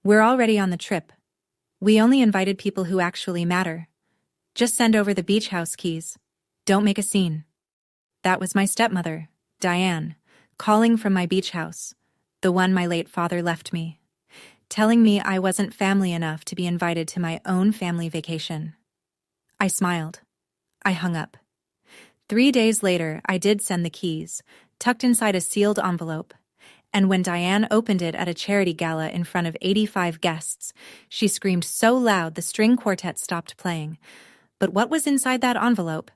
We're already on the trip. We only invited people who actually matter. Just send over the beach house keys. Don't make a scene. That was my stepmother, Diane, calling from my beach house, the one my late father left me, telling me I wasn't family enough to be invited to my own family vacation. I smiled. I hung up. 3 days later, I did send the keys, tucked inside a sealed envelope, and when Diane opened it at a charity gala in front of 85 guests, she screamed so loud the string quartet stopped playing. But what was inside that envelope?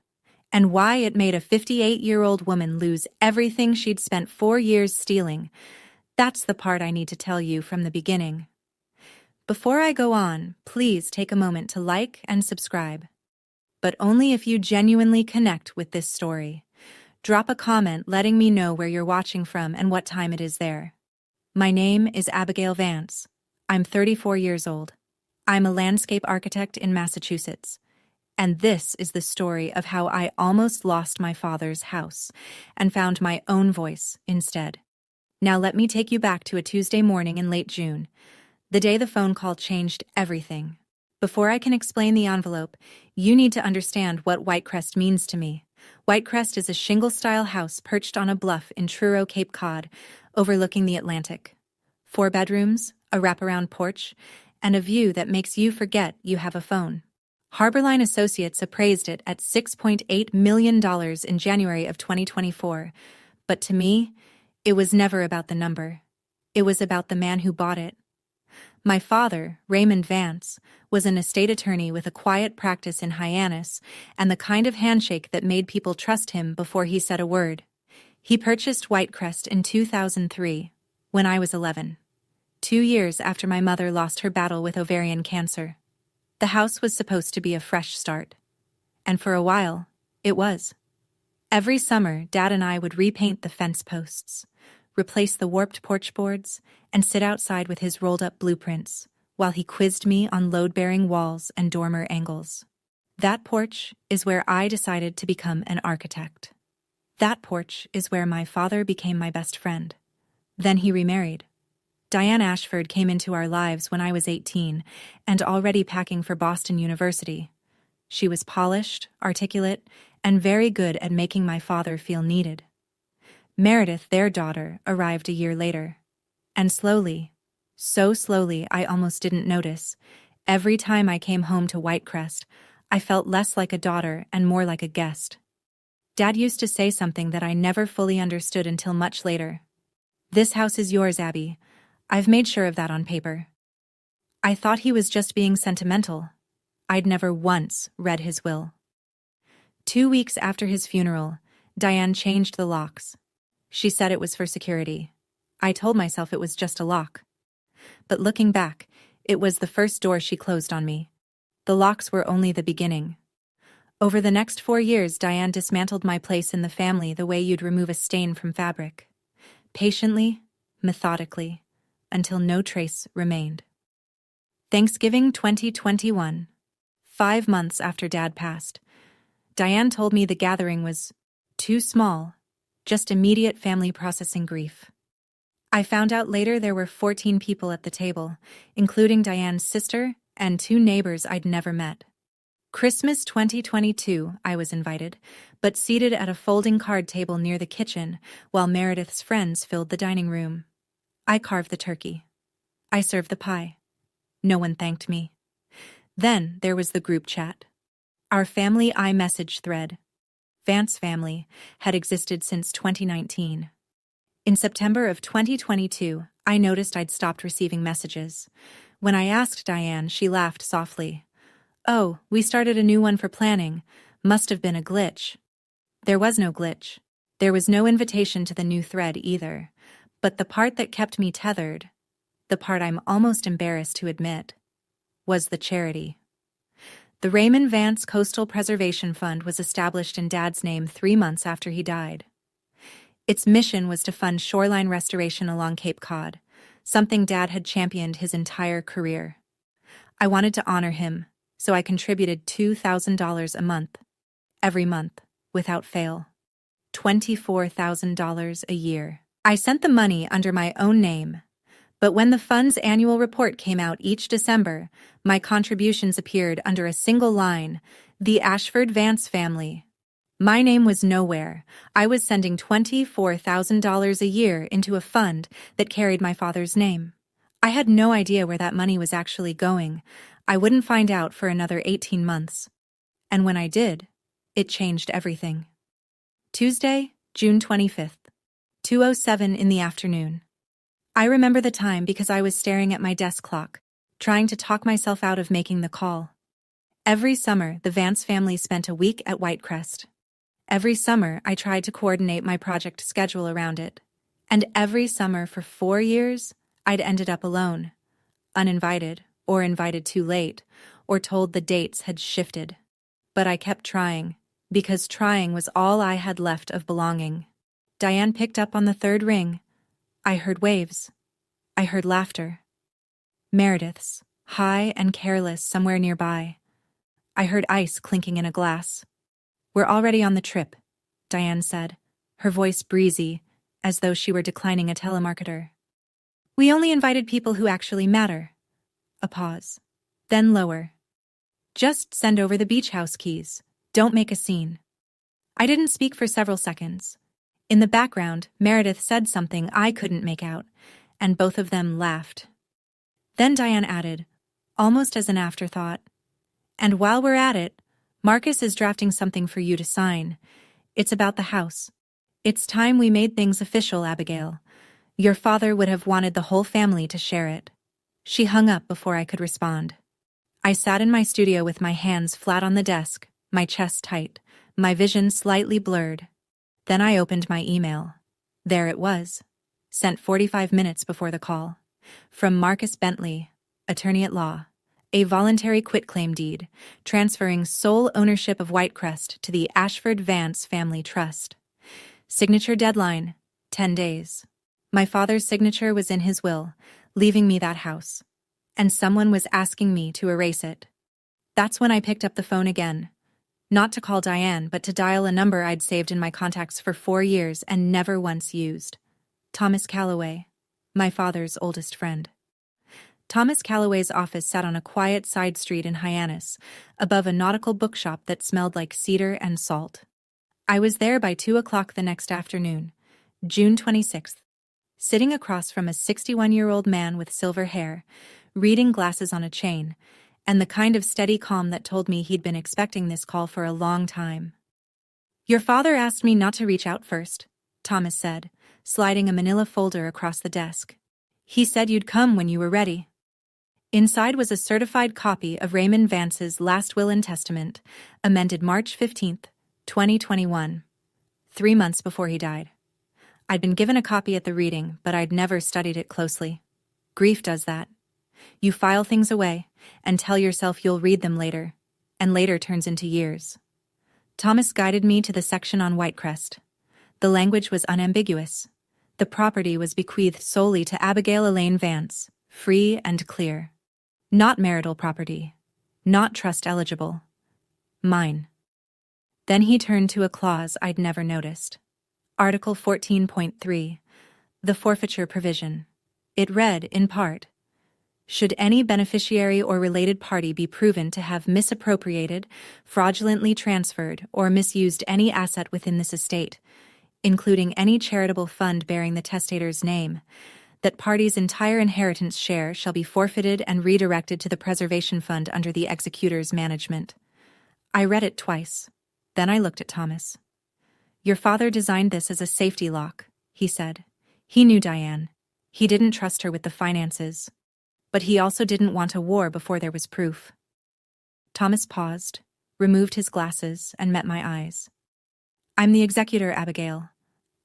And why it made a 58-year-old woman lose everything she'd spent 4 years stealing? That's the part I need to tell you from the beginning. Before I go on, please take a moment to like and subscribe. But only if you genuinely connect with this story. Drop a comment letting me know where you're watching from and what time it is there. My name is Abigail Vance. I'm 34 years old. I'm a landscape architect in Massachusetts. And this is the story of how I almost lost my father's house and found my own voice instead. Now let me take you back to a Tuesday morning in late June, the day the phone call changed everything. Before I can explain the envelope, you need to understand what Whitecrest means to me. Whitecrest is a shingle-style house perched on a bluff in Truro, Cape Cod, overlooking the Atlantic. 4 bedrooms, a wraparound porch, and a view that makes you forget you have a phone. Harborline Associates appraised it at $6.8 million in January of 2024, but to me, it was never about the number. It was about the man who bought it. My father, Raymond Vance, was an estate attorney with a quiet practice in Hyannis and the kind of handshake that made people trust him before he said a word. He purchased Whitecrest in 2003, when I was 11, 2 years after my mother lost her battle with ovarian cancer. The house was supposed to be a fresh start. And for a while, it was. Every summer, Dad and I would repaint the fence posts, replace the warped porch boards, and sit outside with his rolled-up blueprints, while he quizzed me on load-bearing walls and dormer angles. That porch is where I decided to become an architect. That porch is where my father became my best friend. Then he remarried. Diane Ashford came into our lives when I was 18 and already packing for Boston University. She was polished, articulate, and very good at making my father feel needed. Meredith, their daughter, arrived a year later. And slowly, so slowly I almost didn't notice, every time I came home to Whitecrest, I felt less like a daughter and more like a guest. Dad used to say something that I never fully understood until much later. "This house is yours, Abby. I've made sure of that on paper." I thought he was just being sentimental. I'd never once read his will. 2 weeks after his funeral, Diane changed the locks. She said it was for security. I told myself it was just a lock. But looking back, it was the first door she closed on me. The locks were only the beginning. Over the next 4 years, Diane dismantled my place in the family the way you'd remove a stain from fabric. Patiently, methodically, until no trace remained. Thanksgiving 2021, 5 months after Dad passed, Diane told me the gathering was too small, just immediate family processing grief. I found out later there were 14 people at the table, including Diane's sister and 2 neighbors I'd never met. Christmas 2022, I was invited, but seated at a folding card table near the kitchen while Meredith's friends filled the dining room. I carved the turkey. I served the pie. No one thanked me. Then there was the group chat. Our family iMessage thread, Vance Family, had existed since 2019. In September of 2022, I noticed I'd stopped receiving messages. When I asked Diane, she laughed softly. "Oh, we started a new one for planning. Must have been a glitch." There was no glitch. There was no invitation to the new thread either. But the part that kept me tethered, the part I'm almost embarrassed to admit, was the charity. The Raymond Vance Coastal Preservation Fund was established in Dad's name 3 months after he died. Its mission was to fund shoreline restoration along Cape Cod, something Dad had championed his entire career. I wanted to honor him, so I contributed $2,000 a month, every month, without fail. $24,000 a year. I sent the money under my own name, But when the fund's annual report came out each December, my contributions appeared under a single line: the Ashford Vance family. My name was nowhere. I was sending $24,000 a year into a fund that carried my father's name. I had no idea where that money was actually going. I wouldn't find out for another 18 months. And when I did, it changed everything. Tuesday, June 25th, 2:07 in the afternoon. I remember the time because I was staring at my desk clock, trying to talk myself out of making the call. Every summer, the Vance family spent a week at Whitecrest. Every summer, I tried to coordinate my project schedule around it. And every summer for 4 years, I'd ended up alone, uninvited, or invited too late, or told the dates had shifted. But I kept trying, because trying was all I had left of belonging. Diane picked up on the third ring. I heard waves. I heard laughter. Meredith's, high and careless somewhere nearby. I heard ice clinking in a glass. "We're already on the trip," Diane said, her voice breezy, as though she were declining a telemarketer. "We only invited people who actually matter." A pause. Then lower. "Just send over the beach house keys. Don't make a scene." I didn't speak for several seconds. In the background, Meredith said something I couldn't make out, and both of them laughed. Then Diane added, almost as an afterthought, "And while we're at it, Marcus is drafting something for you to sign. It's about the house. It's time we made things official, Abigail. Your father would have wanted the whole family to share it." She hung up before I could respond. I sat in my studio with my hands flat on the desk, my chest tight, my vision slightly blurred. Then I opened my email. There it was, sent 45 minutes before the call. From Marcus Bentley, attorney at law. A voluntary quitclaim deed, transferring sole ownership of Whitecrest to the Ashford Vance Family Trust. Signature deadline, 10 days. My father's signature was in his will, leaving me that house. And someone was asking me to erase it. That's when I picked up the phone again. Not to call Diane, but to dial a number I'd saved in my contacts for 4 years and never once used. Thomas Calloway, my father's oldest friend. Thomas Calloway's office sat on a quiet side street in Hyannis, above a nautical bookshop that smelled like cedar and salt. I was there by 2 o'clock the next afternoon, June 26th, sitting across from a 61-year-old man with silver hair, reading glasses on a chain, and the kind of steady calm that told me he'd been expecting this call for a long time. "Your father asked me not to reach out first," Thomas said, sliding a manila folder across the desk. "He said you'd come when you were ready." Inside was a certified copy of Raymond Vance's last will and testament, amended March 15th, 2021, 3 months before he died. I'd been given a copy at the reading, but I'd never studied it closely. Grief does that. You file things away, and tell yourself you'll read them later, and later turns into years. Thomas guided me to the section on Whitecrest. The language was unambiguous. The property was bequeathed solely to Abigail Elaine Vance, free and clear. Not marital property. Not trust eligible. Mine. Then he turned to a clause I'd never noticed. Article 14.3, the forfeiture provision. It read, in part, "Should any beneficiary or related party be proven to have misappropriated, fraudulently transferred, or misused any asset within this estate, including any charitable fund bearing the testator's name, that party's entire inheritance share shall be forfeited and redirected to the preservation fund under the executor's management." I read it twice. Then I looked at Thomas. "Your father designed this as a safety lock," he said. He knew Diane. He didn't trust her with the finances. But he also didn't want a war before there was proof. Thomas paused, removed his glasses, and met my eyes. "I'm the executor, Abigail.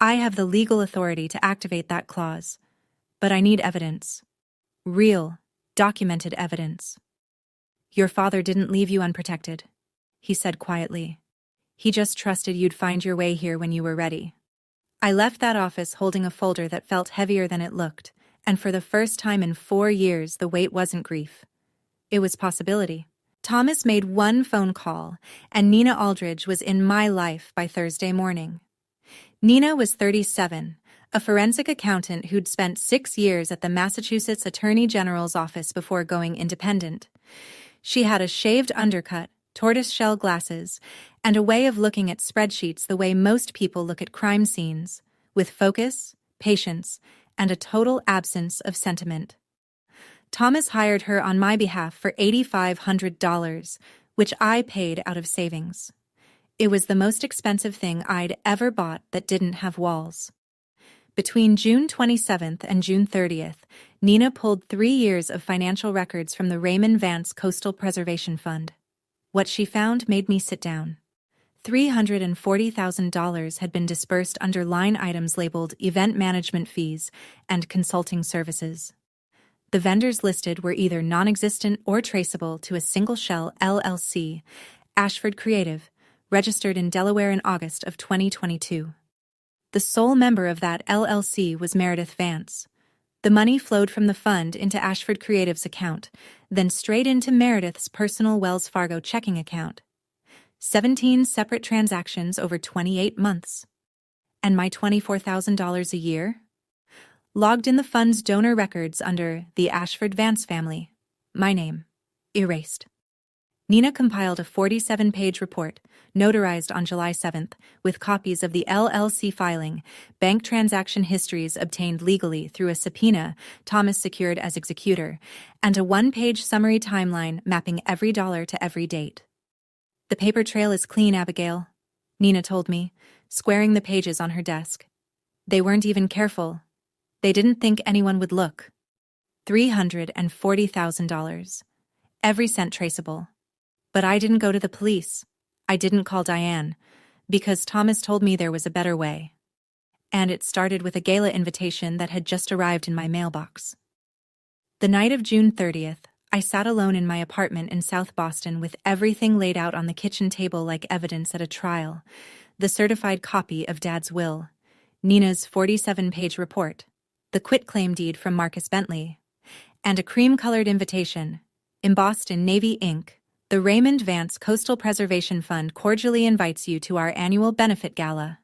I have the legal authority to activate that clause. But I need evidence. Real, documented evidence." "Your father didn't leave you unprotected," he said quietly. "He just trusted you'd find your way here when you were ready." I left that office holding a folder that felt heavier than it looked, and for the first time in 4 years the weight wasn't grief. It was possibility. Thomas made one phone call, and Nina Aldridge was in my life by Thursday morning. Nina was 37, a forensic accountant who'd spent 6 years at the Massachusetts Attorney General's office before going independent. She had a shaved undercut, tortoiseshell glasses, and a way of looking at spreadsheets the way most people look at crime scenes, with focus, patience, and a total absence of sentiment. Thomas hired her on my behalf for $8,500, which I paid out of savings. It was the most expensive thing I'd ever bought that didn't have walls. Between June 27th and June 30th, Nina pulled 3 years of financial records from the Raymond Vance Coastal Preservation Fund. What she found made me sit down. $340,000 had been dispersed under line items labeled event management fees and consulting services. The vendors listed were either non-existent or traceable to a single-shell LLC, Ashford Creative, registered in Delaware in August of 2022. The sole member of that LLC was Meredith Vance. The money flowed from the fund into Ashford Creative's account, then straight into Meredith's personal Wells Fargo checking account. 17 separate transactions over 28 months. And my $24,000 a year? Logged in the fund's donor records under the Ashford Vance family. My name. Erased. Nina compiled a 47-page report, notarized on July 7th, with copies of the LLC filing, bank transaction histories obtained legally through a subpoena Thomas secured as executor, and a 1-page summary timeline mapping every dollar to every date. "The paper trail is clean, Abigail," Nina told me, squaring the pages on her desk. "They weren't even careful. They didn't think anyone would look. $340,000. Every cent traceable. But I didn't go to the police. I didn't call Diane, because Thomas told me there was a better way. And it started with a gala invitation that had just arrived in my mailbox." The night of June 30th, I sat alone in my apartment in South Boston with everything laid out on the kitchen table like evidence at a trial: the certified copy of Dad's will, Nina's 47-page report, the quitclaim deed from Marcus Bentley, and a cream-colored invitation, embossed in navy ink. "The Raymond Vance Coastal Preservation Fund cordially invites you to our annual benefit gala.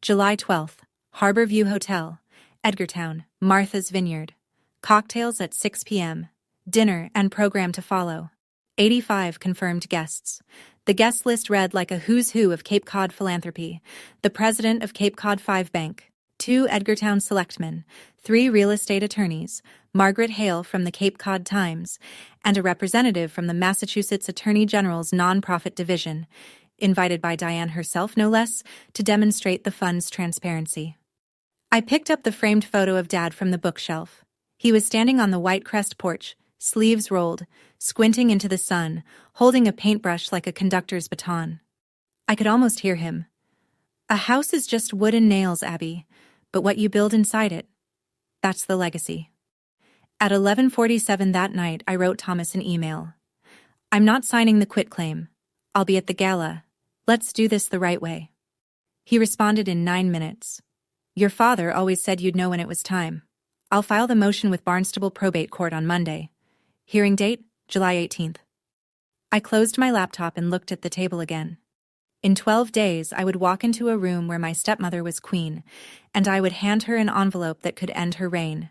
July 12th, Harbor View Hotel, Edgartown, Martha's Vineyard. Cocktails at 6 p.m. Dinner and program to follow. 85 confirmed guests." The guest list read like a who's who of Cape Cod philanthropy: the president of Cape Cod 5 Bank, 2 Edgartown selectmen, 3 real estate attorneys, Margaret Hale from the Cape Cod Times, and a representative from the Massachusetts Attorney General's nonprofit division, invited by Diane herself no less, to demonstrate the fund's transparency. I picked up the framed photo of Dad from the bookshelf. He was standing on the White Crest porch, sleeves rolled, squinting into the sun, holding a paintbrush like a conductor's baton. I could almost hear him. "A house is just wood and nails, Abby, but what you build inside it, that's the legacy." At 11:47 that night, I wrote Thomas an email. "I'm not signing the quitclaim. I'll be at the gala. Let's do this the right way." He responded in 9 minutes. "Your father always said you'd know when it was time. I'll file the motion with Barnstable Probate Court on Monday. Hearing date, July 18th. I closed my laptop and looked at the table again. In 12 days, I would walk into a room where my stepmother was queen, and I would hand her an envelope that could end her reign.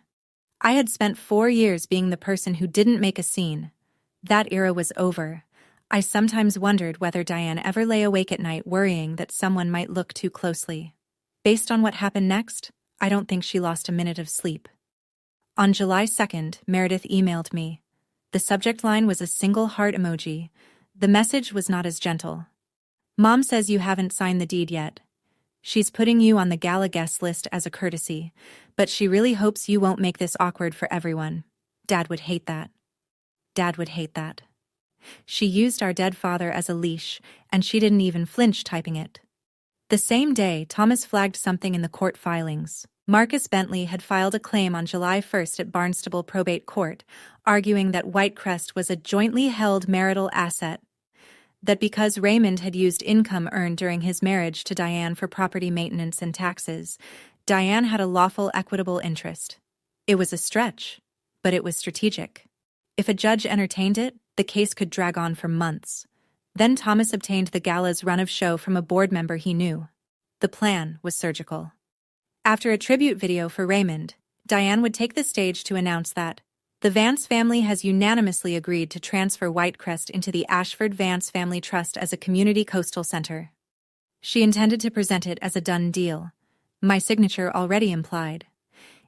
I had spent 4 years being the person who didn't make a scene. That era was over. I sometimes wondered whether Diane ever lay awake at night worrying that someone might look too closely. Based on what happened next, I don't think she lost a minute of sleep. On July 2nd, Meredith emailed me. The subject line was a single heart emoji. The message was not as gentle. "Mom says you haven't signed the deed yet. She's putting you on the gala guest list as a courtesy, but she really hopes you won't make this awkward for everyone. Dad would hate that. Dad would hate that." She used our dead father as a leash, and she didn't even flinch typing it. The same day, Thomas flagged something in the court filings. Marcus Bentley had filed a claim on July 1st at Barnstable Probate Court, arguing that Whitecrest was a jointly held marital asset. That because Raymond had used income earned during his marriage to Diane for property maintenance and taxes, Diane had a lawful equitable interest. It was a stretch, but it was strategic. If a judge entertained it, the case could drag on for months. Then Thomas obtained the gala's run of show from a board member he knew. The plan was surgical. After a tribute video for Raymond, Diane would take the stage to announce that the Vance family has unanimously agreed to transfer Whitecrest into the Ashford Vance Family Trust as a community coastal center. She intended to present it as a done deal, my signature already implied,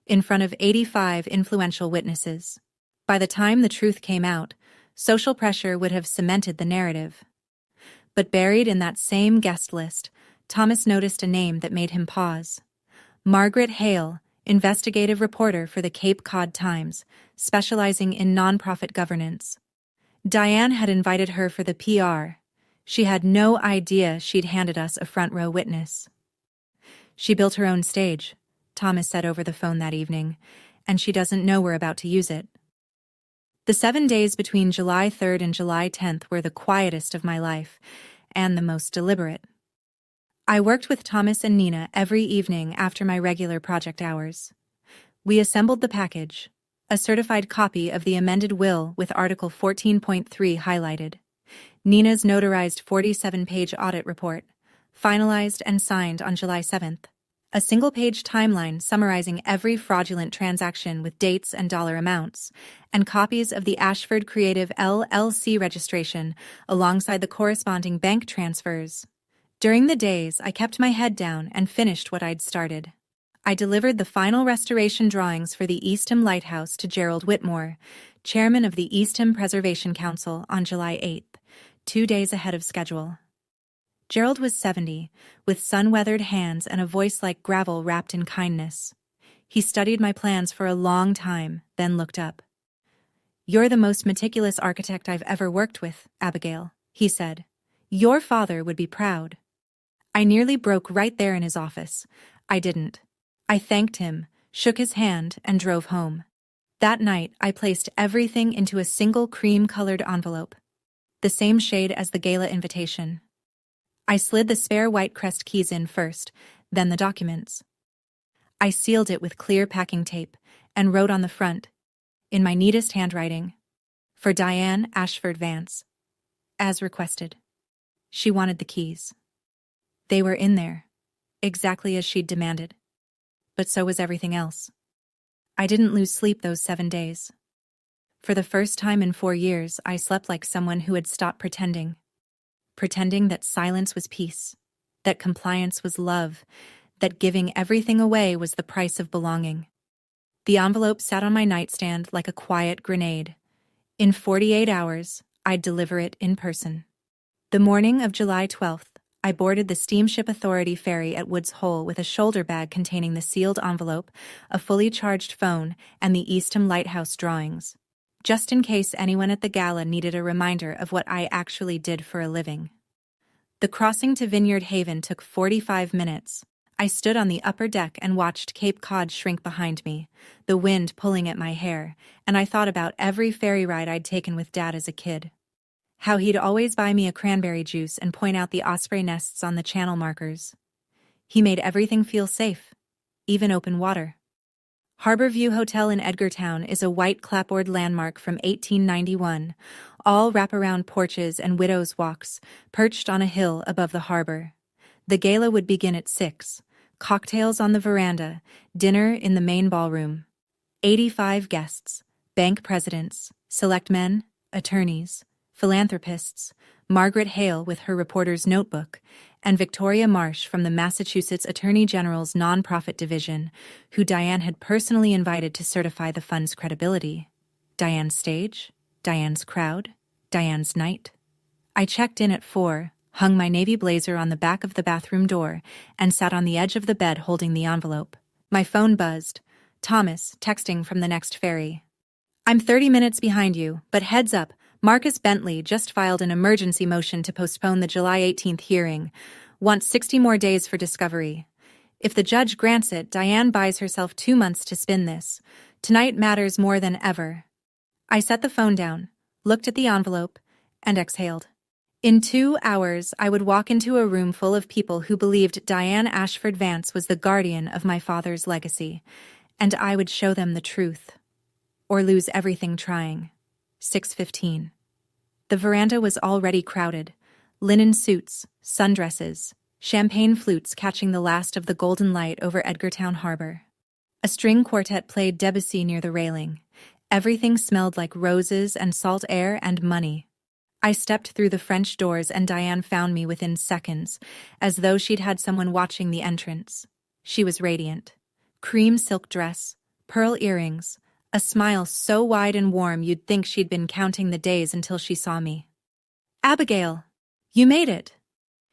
in front of 85 influential witnesses. By the time the truth came out, social pressure would have cemented the narrative. But buried in that same guest list, Thomas noticed a name that made him pause. Margaret Hale, investigative reporter for the Cape Cod Times, specializing in nonprofit governance. Diane had invited her for the PR. She had no idea she'd handed us a front-row witness. She built her own stage, Thomas said over the phone that evening, and she doesn't know we're about to use it. The 7 days between July 3rd and July 10th were the quietest of my life, and the most deliberate. I worked with Thomas and Nina every evening after my regular project hours. We assembled the package, a certified copy of the amended will with Article 14.3 highlighted, Nina's notarized 47-page audit report, finalized and signed on July 7th, a single-page timeline summarizing every fraudulent transaction with dates and dollar amounts, and copies of the Ashford Creative LLC registration alongside the corresponding bank transfers. During the days, I kept my head down and finished what I'd started. I delivered the final restoration drawings for the Eastham Lighthouse to Gerald Whitmore, chairman of the Eastham Preservation Council, on July 8th, 2 days ahead of schedule. Gerald was 70, with sun-weathered hands and a voice like gravel wrapped in kindness. He studied my plans for a long time, then looked up. "You're the most meticulous architect I've ever worked with, Abigail," he said. "Your father would be proud." I nearly broke right there in his office. I didn't. I thanked him, shook his hand, and drove home. That night, I placed everything into a single cream-colored envelope, the same shade as the gala invitation. I slid the spare Whitecrest keys in first, then the documents. I sealed it with clear packing tape and wrote on the front, in my neatest handwriting, "For Diane Ashford Vance." As requested. She wanted the keys. They were in there, exactly as she'd demanded. But so was everything else. I didn't lose sleep those 7 days. For the first time in 4 years, I slept like someone who had stopped pretending. Pretending that silence was peace, that compliance was love, that giving everything away was the price of belonging. The envelope sat on my nightstand like a quiet grenade. In 48 hours, I'd deliver it in person. The morning of July 12th, I boarded the Steamship Authority ferry at Woods Hole with a shoulder bag containing the sealed envelope, a fully charged phone, and the Eastham Lighthouse drawings, just in case anyone at the gala needed a reminder of what I actually did for a living. The crossing to Vineyard Haven took 45 minutes. I stood on the upper deck and watched Cape Cod shrink behind me, the wind pulling at my hair, and I thought about every ferry ride I'd taken with Dad as a kid. How he'd always buy me a cranberry juice and point out the osprey nests on the channel markers. He made everything feel safe, even open water. Harbor View Hotel in Edgartown is a white clapboard landmark from 1891, all wraparound porches and widows' walks, perched on a hill above the harbor. The gala would begin at 6, cocktails on the veranda, dinner in the main ballroom. 85 guests, bank presidents, selectmen, attorneys, philanthropists, Margaret Hale with her reporter's notebook, and Victoria Marsh from the Massachusetts Attorney General's nonprofit division, who Diane had personally invited to certify the fund's credibility. Diane's stage, Diane's crowd, Diane's night. I checked in at 4, hung my navy blazer on the back of the bathroom door, and sat on the edge of the bed holding the envelope. My phone buzzed. Thomas, texting from the next ferry. "I'm 30 minutes behind you, but heads up, Marcus Bentley just filed an emergency motion to postpone the July 18th hearing. Wants 60 more days for discovery. If the judge grants it, Diane buys herself 2 months to spin this. Tonight matters more than ever." I set the phone down, looked at the envelope, and exhaled. In 2 hours, I would walk into a room full of people who believed Diane Ashford Vance was the guardian of my father's legacy, and I would show them the truth. Or lose everything trying. 6:15. The veranda was already crowded. Linen suits, sundresses, champagne flutes catching the last of the golden light over Edgartown Harbor. A string quartet played Debussy near the railing. Everything smelled like roses and salt air and money. I stepped through the French doors and Diane found me within seconds, as though she'd had someone watching the entrance. She was radiant. Cream silk dress, pearl earrings, a smile so wide and warm you'd think she'd been counting the days until she saw me. "Abigail, you made it!"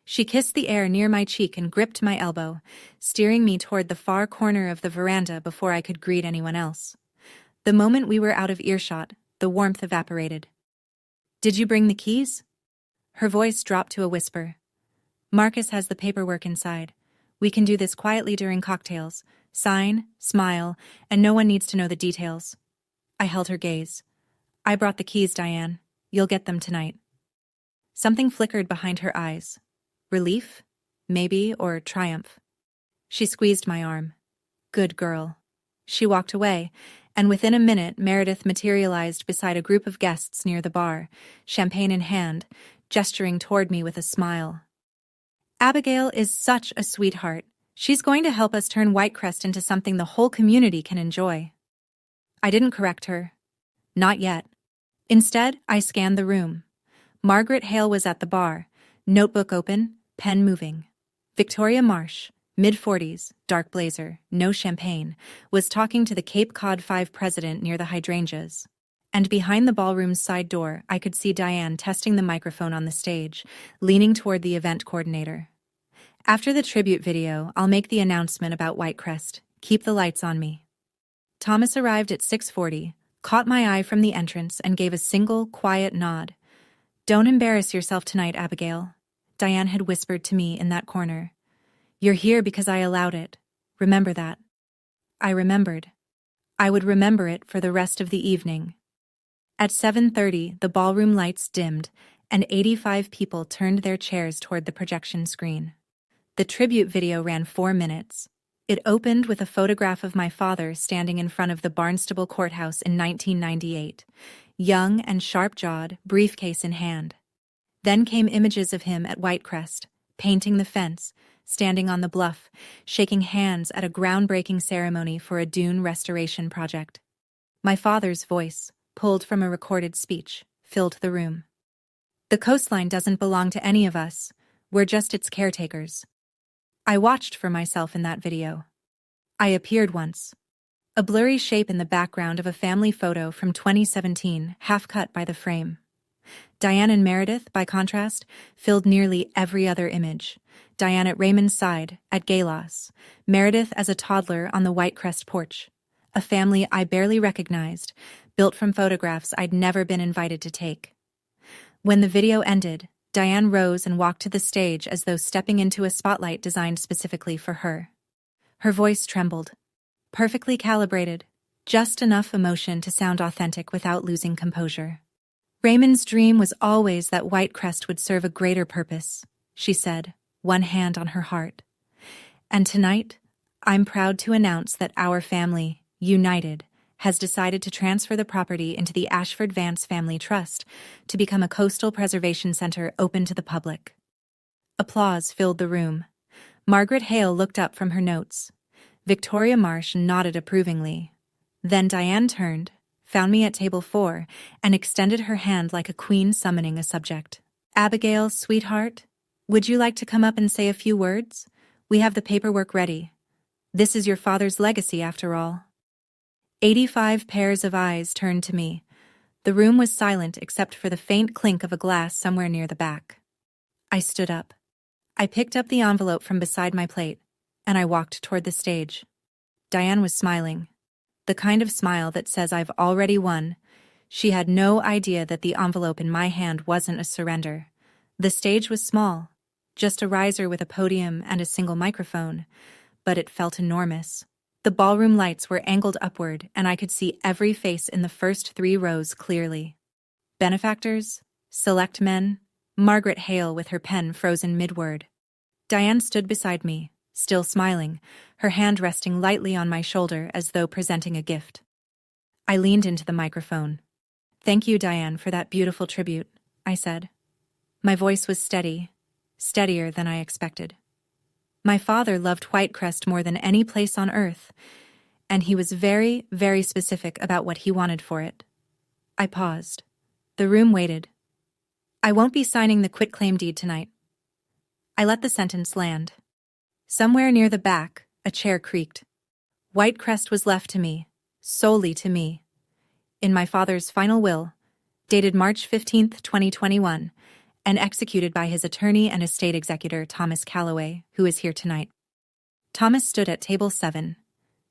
She kissed the air near my cheek and gripped my elbow, steering me toward the far corner of the veranda before I could greet anyone else. The moment we were out of earshot, the warmth evaporated. "Did you bring the keys?" Her voice dropped to a whisper. "Marcus has the paperwork inside. We can do this quietly during cocktails. Sign, smile, and no one needs to know the details." I held her gaze. "I brought the keys, Diane. You'll get them tonight." Something flickered behind her eyes. Relief? Maybe, or triumph. She squeezed my arm. "Good girl." She walked away, and within a minute Meredith materialized beside a group of guests near the bar, champagne in hand, gesturing toward me with a smile. "Abigail is such a sweetheart. She's going to help us turn Whitecrest into something the whole community can enjoy." I didn't correct her. Not yet. Instead, I scanned the room. Margaret Hale was at the bar, notebook open, pen moving. Victoria Marsh, mid-40s, dark blazer, no champagne, was talking to the Cape Cod 5 president near the hydrangeas. And behind the ballroom's side door, I could see Diane testing the microphone on the stage, leaning toward the event coordinator. "After the tribute video, I'll make the announcement about Whitecrest. Keep the lights on me." Thomas arrived at 6:40, caught my eye from the entrance, and gave a single, quiet nod. "Don't embarrass yourself tonight, Abigail," Diane had whispered to me in that corner. "You're here because I allowed it. Remember that." I remembered. I would remember it for the rest of the evening. At 7:30, the ballroom lights dimmed, and 85 people turned their chairs toward the projection screen. The tribute video ran 4 minutes. It opened with a photograph of my father standing in front of the Barnstable Courthouse in 1998, young and sharp-jawed, briefcase in hand. Then came images of him at Whitecrest, painting the fence, standing on the bluff, shaking hands at a groundbreaking ceremony for a dune restoration project. My father's voice, pulled from a recorded speech, filled the room. "The coastline doesn't belong to any of us. We're just its caretakers." I watched for myself in that video. I appeared once. A blurry shape in the background of a family photo from 2017, half cut by the frame. Diane and Meredith, by contrast, filled nearly every other image. Diane at Raymond's side, at Galos. Meredith as a toddler on the Whitecrest porch. A family I barely recognized, built from photographs I'd never been invited to take. When the video ended, Diane rose and walked to the stage as though stepping into a spotlight designed specifically for her. Her voice trembled. Perfectly calibrated, just enough emotion to sound authentic without losing composure. "Raymond's dream was always that Whitecrest would serve a greater purpose," she said, one hand on her heart. "And tonight, I'm proud to announce that our family, united, has decided to transfer the property into the Ashford Vance Family Trust to become a coastal preservation center open to the public." Applause filled the room. Margaret Hale looked up from her notes. Victoria Marsh nodded approvingly. Then Diane turned, found me at table 4, and extended her hand like a queen summoning a subject. "Abigail, sweetheart, would you like to come up and say a few words? We have the paperwork ready. This is your father's legacy, after all." 85 pairs of eyes turned to me. The room was silent except for the faint clink of a glass somewhere near the back. I stood up. I picked up the envelope from beside my plate, and I walked toward the stage. Diane was smiling. The kind of smile that says I've already won. She had no idea that the envelope in my hand wasn't a surrender. The stage was small, just a riser with a podium and a single microphone, but it felt enormous. The ballroom lights were angled upward, and I could see every face in the first 3 rows clearly. Benefactors, select men, Margaret Hale with her pen frozen mid-word. Diane stood beside me, still smiling, her hand resting lightly on my shoulder as though presenting a gift. I leaned into the microphone. "Thank you, Diane, for that beautiful tribute," I said. My voice was steady, steadier than I expected. My father loved Whitecrest more than any place on earth, and he was very, very specific about what he wanted for it. I paused. The room waited. I won't be signing the quitclaim deed tonight. I let the sentence land. Somewhere near the back, a chair creaked. Whitecrest was left to me, solely to me. In my father's final will, dated March 15, 2021, and executed by his attorney and estate executor Thomas Calloway, who is here tonight. Thomas stood at table 7.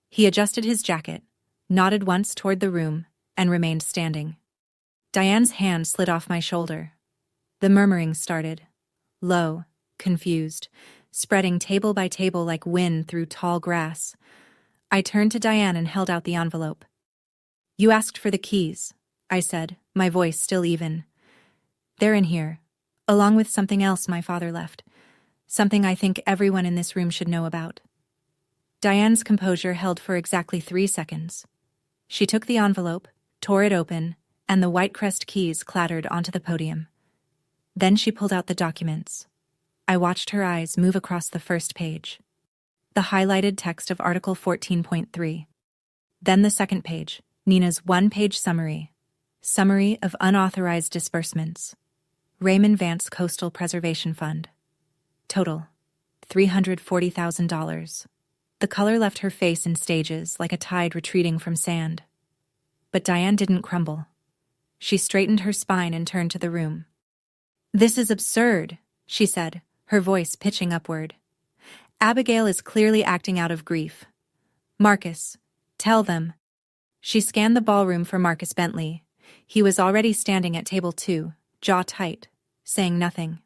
He adjusted his jacket, nodded once toward the room, and remained standing. Diane's hand slid off my shoulder. The murmuring started, low, confused, spreading table by table like wind through tall grass. I turned to Diane and held out the envelope. "You asked for the keys," I said, my voice still even. "They're in here, along with something else my father left, something I think everyone in this room should know about." Diane's composure held for exactly 3 seconds. She took the envelope, tore it open, and the Whitecrest keys clattered onto the podium. Then she pulled out the documents. I watched her eyes move across the first page. The highlighted text of Article 14.3. Then the second page, Nina's one-page summary. Summary of unauthorized disbursements. Raymond Vance Coastal Preservation Fund. Total, $340,000. The color left her face in stages like a tide retreating from sand. But Diane didn't crumble. She straightened her spine and turned to the room. "This is absurd," she said, her voice pitching upward. "Abigail is clearly acting out of grief. Marcus, tell them." She scanned the ballroom for Marcus Bentley. He was already standing at table 2, jaw tight, saying nothing.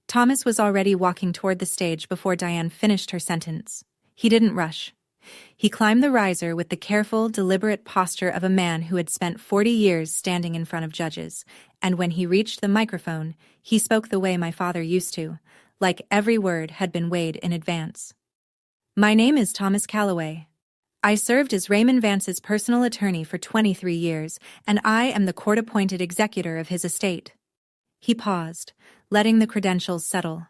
Thomas was already walking toward the stage before Diane finished her sentence. He didn't rush. He climbed the riser with the careful, deliberate posture of a man who had spent 40 years standing in front of judges, and when he reached the microphone, he spoke the way my father used to, like every word had been weighed in advance. "My name is Thomas Calloway. I served as Raymond Vance's personal attorney for 23 years, and I am the court-appointed executor of his estate." He paused, letting the credentials settle.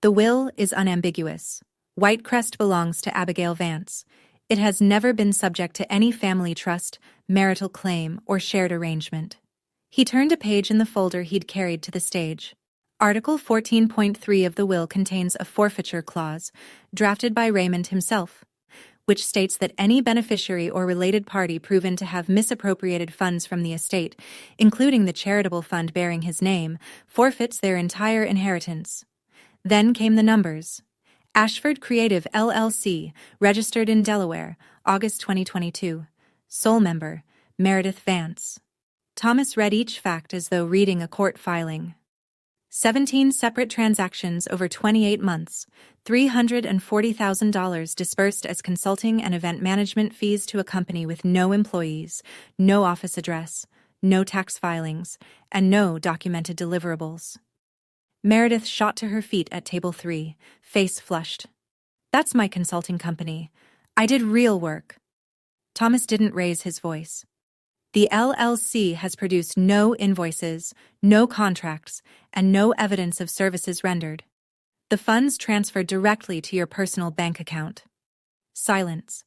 "The will is unambiguous. Whitecrest belongs to Abigail Vance. It has never been subject to any family trust, marital claim, or shared arrangement." He turned a page in the folder he'd carried to the stage. Article 14.3 of the will contains a forfeiture clause, drafted by Raymond himself, which states that any beneficiary or related party proven to have misappropriated funds from the estate, including the charitable fund bearing his name, forfeits their entire inheritance. Then came the numbers. Ashford Creative LLC, registered in Delaware, August 2022. Sole member, Meredith Vance. Thomas read each fact as though reading a court filing. 17 separate transactions over 28 months, $340,000 disbursed as consulting and event management fees to a company with no employees, no office address, no tax filings, and no documented deliverables. Meredith shot to her feet at table 3, face flushed. "That's my consulting company. I did real work." Thomas didn't raise his voice. "The LLC has produced no invoices, no contracts, and no evidence of services rendered. The funds transferred directly to your personal bank account." Silence.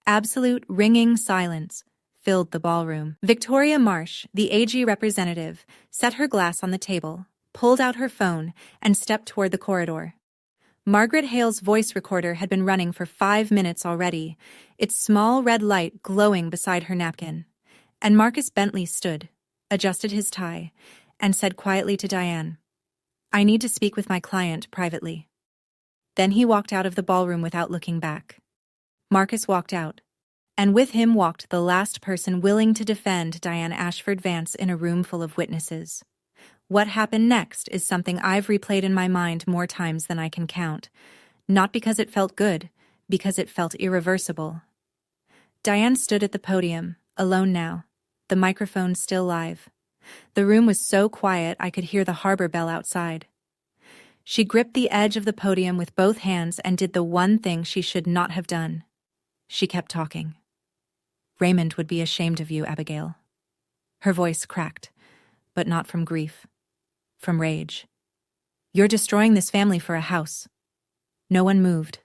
Absolute ringing silence filled the ballroom. Victoria Marsh, the AG representative, set her glass on the table, pulled out her phone, and stepped toward the corridor. Margaret Hale's voice recorder had been running for 5 minutes already, its small red light glowing beside her napkin. And Marcus Bentley stood, adjusted his tie, and said quietly to Diane, "I need to speak with my client privately." Then he walked out of the ballroom without looking back. Marcus walked out, and with him walked the last person willing to defend Diane Ashford Vance in a room full of witnesses. What happened next is something I've replayed in my mind more times than I can count, not because it felt good, because it felt irreversible. Diane stood at the podium, alone now, the microphone still live. The room was so quiet I could hear the harbor bell outside. She gripped the edge of the podium with both hands and did the one thing she should not have done. She kept talking. "Raymond would be ashamed of you, Abigail." Her voice cracked, but not from grief. From rage. "You're destroying this family for a house." No one moved.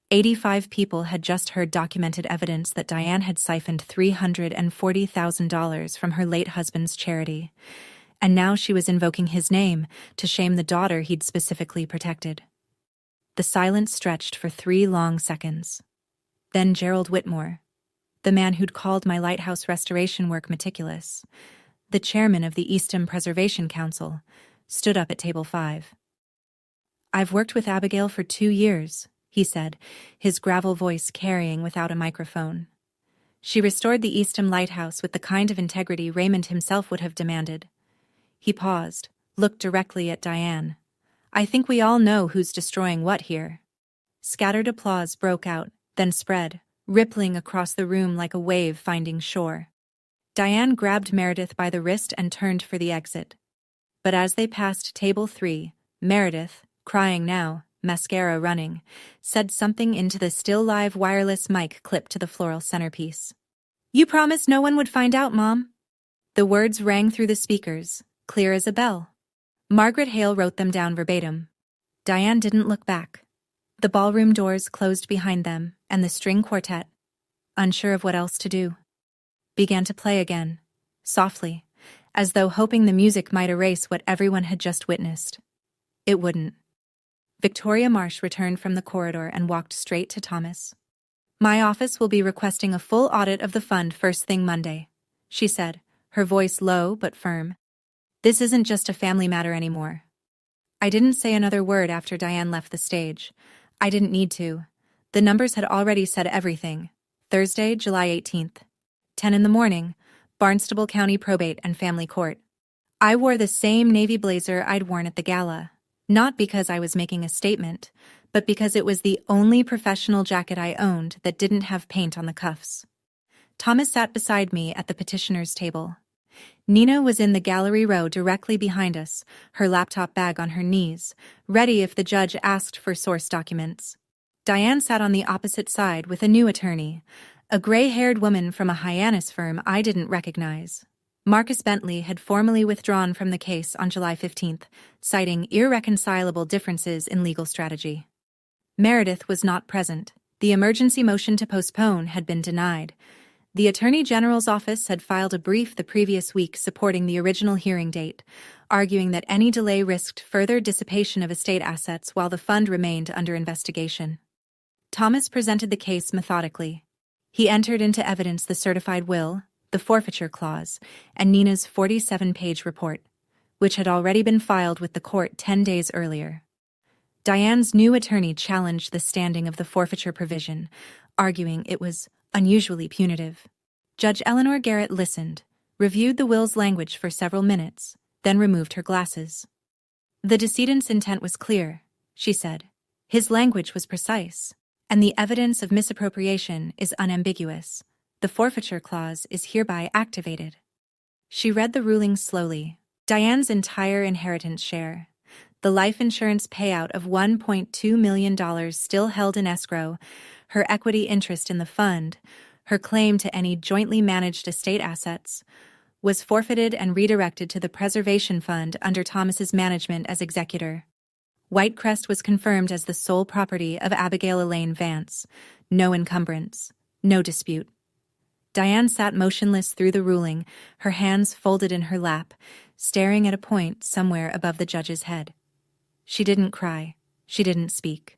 85 people had just heard documented evidence that Diane had siphoned $340,000 from her late husband's charity, and now she was invoking his name to shame the daughter he'd specifically protected. The silence stretched for 3 long seconds. Then Gerald Whitmore, the man who'd called my lighthouse restoration work meticulous, the chairman of the Eastham Preservation Council, stood up at table 5. "I've worked with Abigail for 2 years, he said, his gravel voice carrying without a microphone. She restored the Eastham Lighthouse with the kind of integrity Raymond himself would have demanded. He paused, looked directly at Diane. "I think we all know who's destroying what here." Scattered applause broke out, then spread, rippling across the room like a wave finding shore. Diane grabbed Meredith by the wrist and turned for the exit. But as they passed table 3, Meredith, crying now, mascara running, said something into the still-live wireless mic clipped to the floral centerpiece. "You promised no one would find out, Mom." The words rang through the speakers, clear as a bell. Margaret Hale wrote them down verbatim. Diane didn't look back. The ballroom doors closed behind them, and the string quartet, unsure of what else to do, began to play again, softly, as though hoping the music might erase what everyone had just witnessed. It wouldn't. Victoria Marsh returned from the corridor and walked straight to Thomas. "My office will be requesting a full audit of the fund first thing Monday," she said, her voice low but firm. "This isn't just a family matter anymore." I didn't say another word after Diane left the stage. I didn't need to. The numbers had already said everything. Thursday, July 18th. 10 in the morning, Barnstable County Probate and Family Court. I wore the same navy blazer I'd worn at the gala. Not because I was making a statement, but because it was the only professional jacket I owned that didn't have paint on the cuffs. Thomas sat beside me at the petitioner's table. Nina was in the gallery row directly behind us, her laptop bag on her knees, ready if the judge asked for source documents. Diane sat on the opposite side with a new attorney, a gray-haired woman from a Hyannis firm I didn't recognize. Marcus Bentley had formally withdrawn from the case on July 15th, citing irreconcilable differences in legal strategy. Meredith was not present. The emergency motion to postpone had been denied. The Attorney General's office had filed a brief the previous week supporting the original hearing date, arguing that any delay risked further dissipation of estate assets while the fund remained under investigation. Thomas presented the case methodically. He entered into evidence the certified will, the forfeiture clause, and Nina's 47-page report, which had already been filed with the court 10 days earlier. Diane's new attorney challenged the standing of the forfeiture provision, arguing it was unusually punitive. Judge Eleanor Garrett listened, reviewed the will's language for several minutes, then removed her glasses. "The decedent's intent was clear," she said. "His language was precise, and the evidence of misappropriation is unambiguous. The forfeiture clause is hereby activated." She read the ruling slowly. Diane's entire inheritance share, the life insurance payout of $1.2 million still held in escrow, her equity interest in the fund, her claim to any jointly managed estate assets, was forfeited and redirected to the Preservation Fund under Thomas's management as executor. Whitecrest was confirmed as the sole property of Abigail Elaine Vance. No encumbrance, no dispute. Diane sat motionless through the ruling, her hands folded in her lap, staring at a point somewhere above the judge's head. She didn't cry. She didn't speak.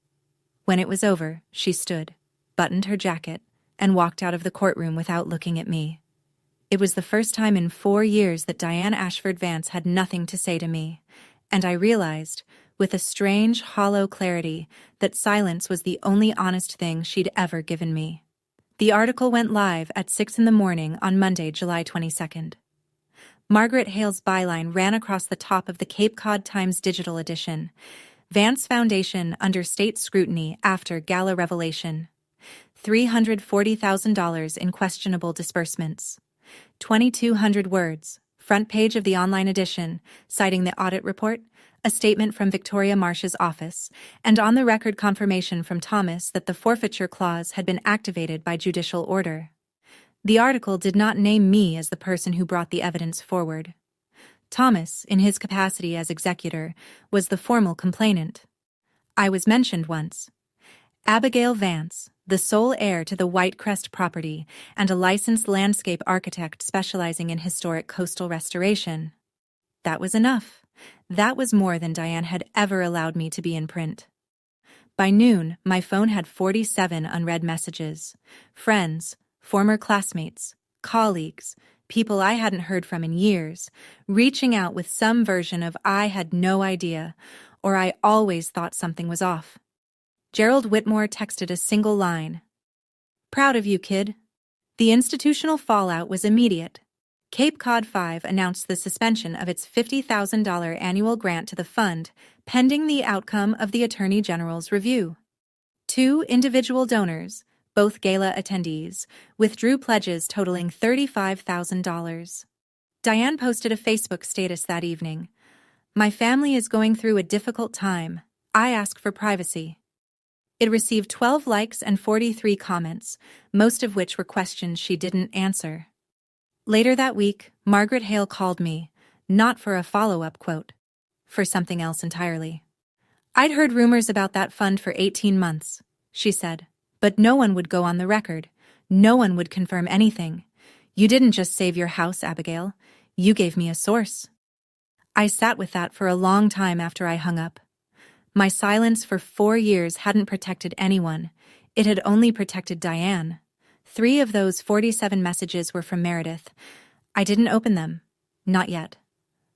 When it was over, she stood, buttoned her jacket, and walked out of the courtroom without looking at me. It was the first time in 4 years that Diane Ashford Vance had nothing to say to me, and I realized, with a strange, hollow clarity, that silence was the only honest thing she'd ever given me. The article went live at 6 in the morning on Monday, July 22nd. Margaret Hale's byline ran across the top of the Cape Cod Times digital edition. Vance Foundation under state scrutiny after gala revelation. $340,000 in questionable disbursements. 2,200 words. Front page of the online edition, citing the audit report, a statement from Victoria Marsh's office, and on-the-record confirmation from Thomas that the forfeiture clause had been activated by judicial order. The article did not name me as the person who brought the evidence forward. Thomas, in his capacity as executor, was the formal complainant. I was mentioned once, Abigail Vance, the sole heir to the Whitecrest property and a licensed landscape architect specializing in historic coastal restoration. That was enough. That was more than Diane had ever allowed me to be in print. By noon, my phone had 47 unread messages. Friends, former classmates, colleagues, people I hadn't heard from in years, reaching out with some version of "I had no idea," or "I always thought something was off." Gerald Whitmore texted a single line. "Proud of you, kid." The institutional fallout was immediate. Cape Cod 5 announced the suspension of its $50,000 annual grant to the fund, pending the outcome of the Attorney General's review. 2 individual donors, both gala attendees, withdrew pledges totaling $35,000. Diane posted a Facebook status that evening. "My family is going through a difficult time. I ask for privacy." It received 12 likes and 43 comments, most of which were questions she didn't answer. Later that week, Margaret Hale called me, not for a follow-up quote, for something else entirely. "I'd heard rumors about that fund for 18 months, she said, "but no one would go on the record. No one would confirm anything. You didn't just save your house, Abigail. You gave me a source." I sat with that for a long time after I hung up. My silence for 4 years hadn't protected anyone. It had only protected Diane. 3 of those 47 messages were from Meredith. I didn't open them. Not yet.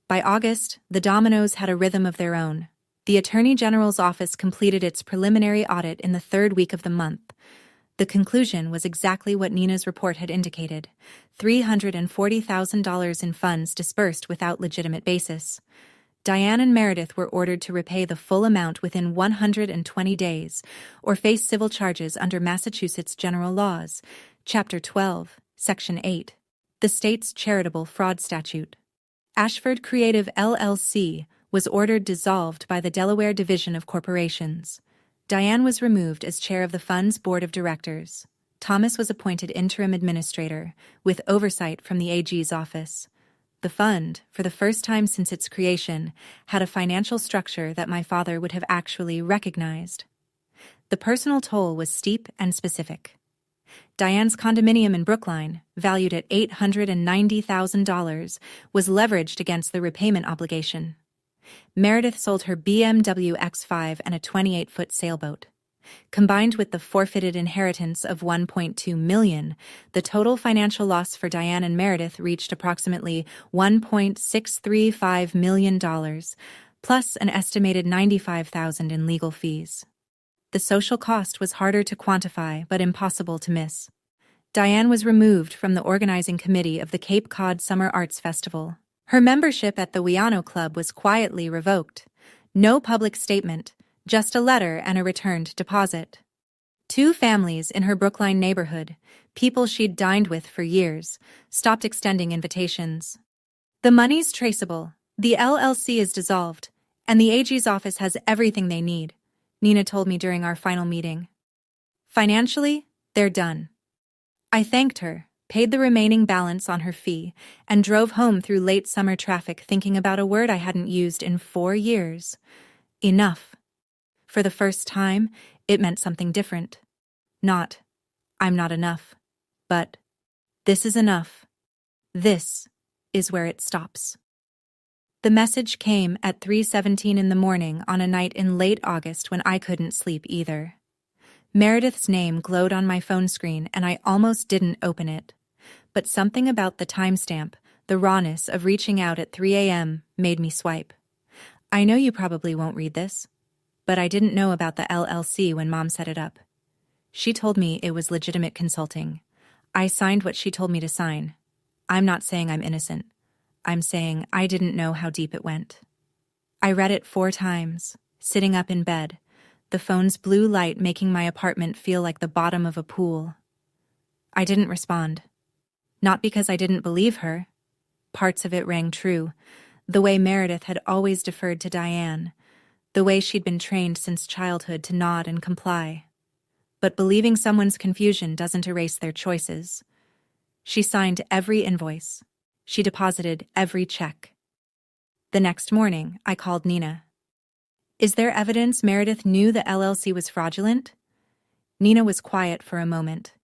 By August, the dominoes had a rhythm of their own. The Attorney General's office completed its preliminary audit in the 3rd week of the month. The conclusion was exactly what Nina's report had indicated: $340,000 in funds dispersed without legitimate basis. Diane and Meredith were ordered to repay the full amount within 120 days, or face civil charges under Massachusetts General Laws, Chapter 12, Section 8, the state's charitable fraud statute. Ashford Creative LLC was ordered dissolved by the Delaware Division of Corporations. Diane was removed as chair of the fund's board of directors. Thomas was appointed interim administrator, with oversight from the AG's office. The fund, for the first time since its creation, had a financial structure that my father would have actually recognized. The personal toll was steep and specific. Diane's condominium in Brookline, valued at $890,000, was leveraged against the repayment obligation. Meredith sold her BMW X5 and a 28-foot sailboat. Combined with the forfeited inheritance of $1.2 million, the total financial loss for Diane and Meredith reached approximately $1.635 million, plus an estimated $95,000 in legal fees. The social cost was harder to quantify but impossible to miss. Diane was removed from the organizing committee of the Cape Cod Summer Arts Festival. Her membership at the Wiano Club was quietly revoked. No public statement, just a letter and a returned deposit. 2 families in her Brookline neighborhood, people she'd dined with for years, stopped extending invitations. "The money's traceable, the LLC is dissolved, and the AG's office has everything they need," Nina told me during our final meeting. "Financially, they're done." I thanked her, paid the remaining balance on her fee, and drove home through late summer traffic thinking about a word I hadn't used in 4 years. Enough. For the first time, it meant something different. Not, "I'm not enough," but, "This is enough. This is where it stops." The message came at 3:17 in the morning on a night in late August when I couldn't sleep either. Meredith's name glowed on my phone screen and I almost didn't open it. But something about the timestamp, the rawness of reaching out at 3 a.m., made me swipe. "I know you probably won't read this, but I didn't know about the LLC when Mom set it up. She told me it was legitimate consulting. I signed what she told me to sign. I'm not saying I'm innocent. I'm saying I didn't know how deep it went." I read it 4 times, sitting up in bed, the phone's blue light making my apartment feel like the bottom of a pool. I didn't respond. Not because I didn't believe her. Parts of it rang true, the way Meredith had always deferred to Diane, the way she'd been trained since childhood to nod and comply. But believing someone's confusion doesn't erase their choices. She signed every invoice. She deposited every check. The next morning, I called Nina. "Is there evidence Meredith knew the LLC was fraudulent?" Nina was quiet for a moment.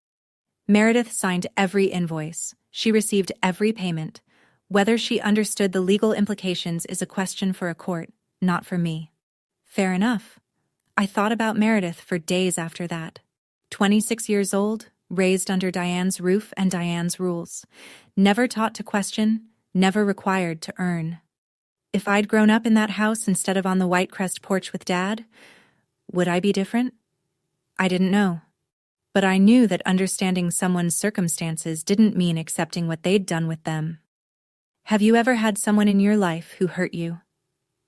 Meredith signed every invoice. She received every payment. Whether she understood the legal implications is a question for a court, not for me. Fair enough. I thought about Meredith for days after that. 26 years old, raised under Diane's roof and Diane's rules. Never taught to question, never required to earn. If I'd grown up in that house instead of on the Whitecrest porch with Dad, would I be different? I didn't know. But I knew that understanding someone's circumstances didn't mean accepting what they'd done with them. Have you ever had someone in your life who hurt you?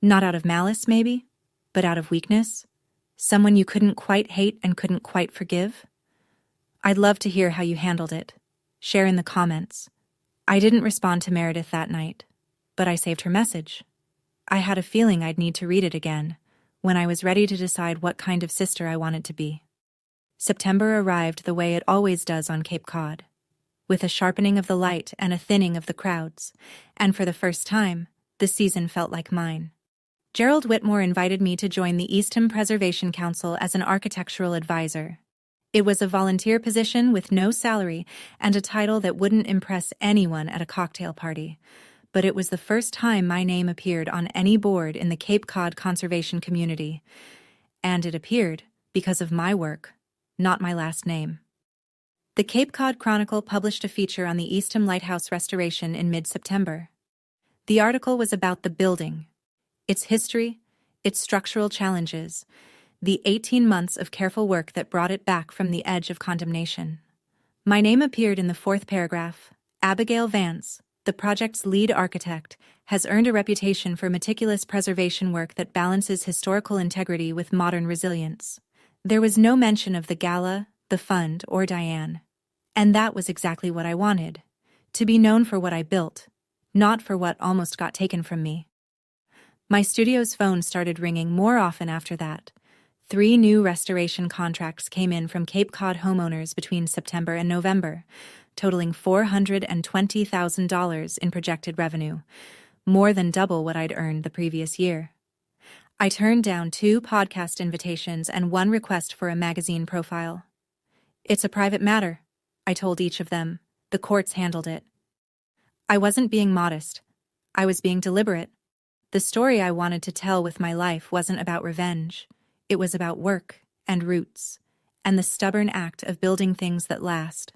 Not out of malice, maybe, but out of weakness? Someone you couldn't quite hate and couldn't quite forgive? I'd love to hear how you handled it. Share in the comments. I didn't respond to Meredith that night, but I saved her message. I had a feeling I'd need to read it again, when I was ready to decide what kind of sister I wanted to be. September arrived the way it always does on Cape Cod, with a sharpening of the light and a thinning of the crowds, and for the first time, the season felt like mine. Gerald Whitmore invited me to join the Eastham Preservation Council as an architectural advisor. It was a volunteer position with no salary and a title that wouldn't impress anyone at a cocktail party, but it was the first time my name appeared on any board in the Cape Cod conservation community, and it appeared because of my work, not my last name. The Cape Cod Chronicle published a feature on the Eastham Lighthouse restoration in mid-September. The article was about the building, its history, its structural challenges, the 18 months of careful work that brought it back from the edge of condemnation. My name appeared in the fourth paragraph. Abigail Vance, the project's lead architect, has earned a reputation for meticulous preservation work that balances historical integrity with modern resilience. There was no mention of the gala, the fund, or Diane. And that was exactly what I wanted. To be known for what I built, not for what almost got taken from me. My studio's phone started ringing more often after that. 3 new restoration contracts came in from Cape Cod homeowners between September and November, totaling $420,000 in projected revenue, more than double what I'd earned the previous year. I turned down 2 podcast invitations and 1 request for a magazine profile. It's a private matter, I told each of them. The courts handled it. I wasn't being modest. I was being deliberate. The story I wanted to tell with my life wasn't about revenge. It was about work and roots, and the stubborn act of building things that last.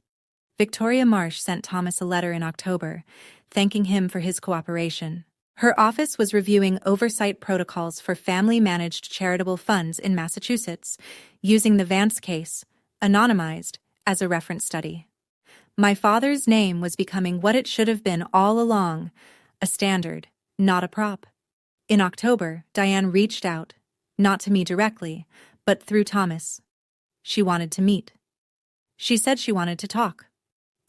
Victoria Marsh sent Thomas a letter in October, thanking him for his cooperation. Her office was reviewing oversight protocols for family-managed charitable funds in Massachusetts, using the Vance case, anonymized, as a reference study. My father's name was becoming what it should have been all along, a standard, not a prop. In October, Diane reached out, not to me directly, but through Thomas. She wanted to meet. She said she wanted to talk.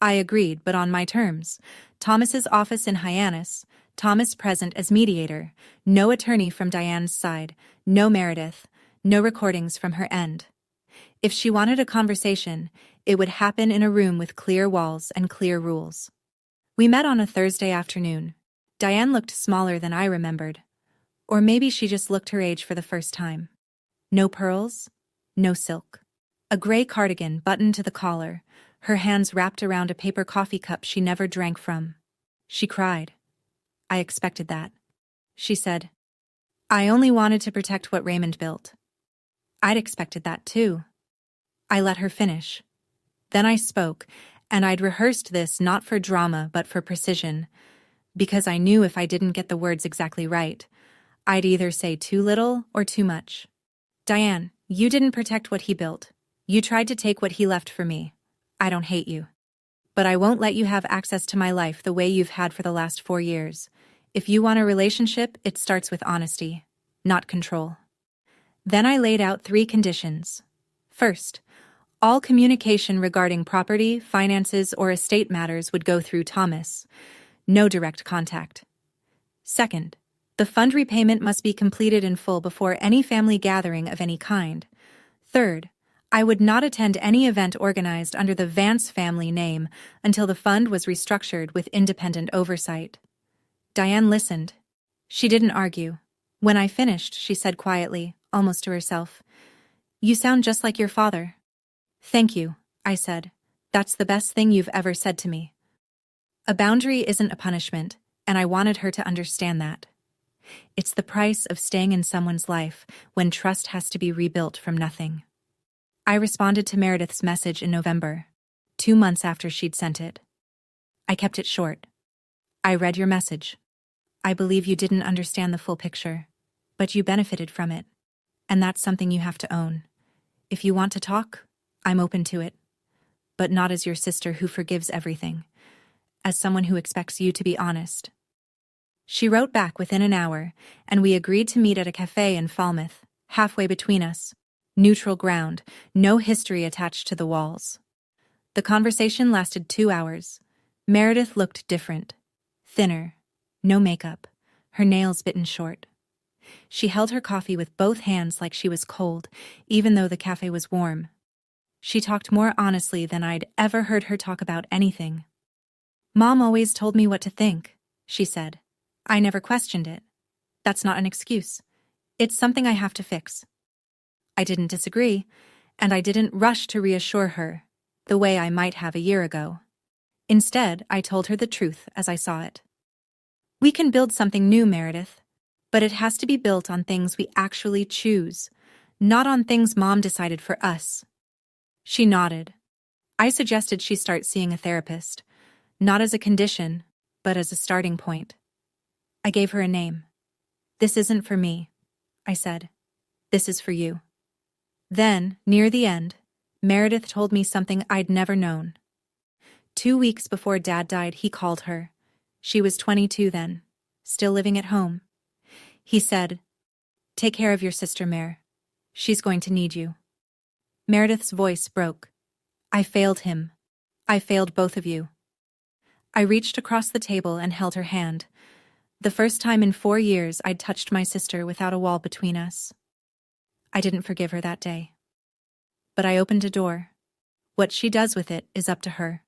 I agreed, but on my terms. Thomas's office in Hyannis, Thomas present as mediator, no attorney from Diane's side, no Meredith, no recordings from her end. If she wanted a conversation, it would happen in a room with clear walls and clear rules. We met on a Thursday afternoon. Diane looked smaller than I remembered. Or maybe she just looked her age for the first time. No pearls, no silk. A gray cardigan buttoned to the collar, her hands wrapped around a paper coffee cup she never drank from. She cried. I expected that. She said, I only wanted to protect what Raymond built. I'd expected that too. I let her finish. Then I spoke, and I'd rehearsed this not for drama but for precision, because I knew if I didn't get the words exactly right, I'd either say too little or too much. Diane, you didn't protect what he built. You tried to take what he left for me. I don't hate you. But I won't let you have access to my life the way you've had for the last 4 years. If you want a relationship, it starts with honesty, not control. Then I laid out 3 conditions. First, all communication regarding property, finances, or estate matters would go through Thomas. No direct contact. Second, the fund repayment must be completed in full before any family gathering of any kind. Third, I would not attend any event organized under the Vance family name until the fund was restructured with independent oversight. Diane listened. She didn't argue. When I finished, she said quietly, almost to herself, You sound just like your father. Thank you, I said. That's the best thing you've ever said to me. A boundary isn't a punishment, and I wanted her to understand that. It's the price of staying in someone's life when trust has to be rebuilt from nothing. I responded to Meredith's message in November, 2 months after she'd sent it. I kept it short. I read your message. I believe you didn't understand the full picture, but you benefited from it, and that's something you have to own. If you want to talk, I'm open to it, but not as your sister who forgives everything, as someone who expects you to be honest. She wrote back within an hour, and we agreed to meet at a cafe in Falmouth, halfway between us. Neutral ground, no history attached to the walls. The conversation lasted 2 hours. Meredith looked different. Thinner. No makeup. Her nails bitten short. She held her coffee with both hands like she was cold, even though the cafe was warm. She talked more honestly than I'd ever heard her talk about anything. Mom always told me what to think, she said. I never questioned it. That's not an excuse. It's something I have to fix. I didn't disagree, and I didn't rush to reassure her, the way I might have a year ago. Instead, I told her the truth as I saw it. We can build something new, Meredith, but it has to be built on things we actually choose, not on things Mom decided for us. She nodded. I suggested she start seeing a therapist, not as a condition, but as a starting point. I gave her a name. This isn't for me, I said. This is for you. Then, near the end, Meredith told me something I'd never known. 2 weeks before Dad died, he called her. She was 22 then, still living at home. He said, "Take care of your sister, Mare. She's going to need you." Meredith's voice broke. I failed him. I failed both of you. I reached across the table and held her hand. The first time in 4 years I'd touched my sister without a wall between us. I didn't forgive her that day. But I opened a door. What she does with it is up to her.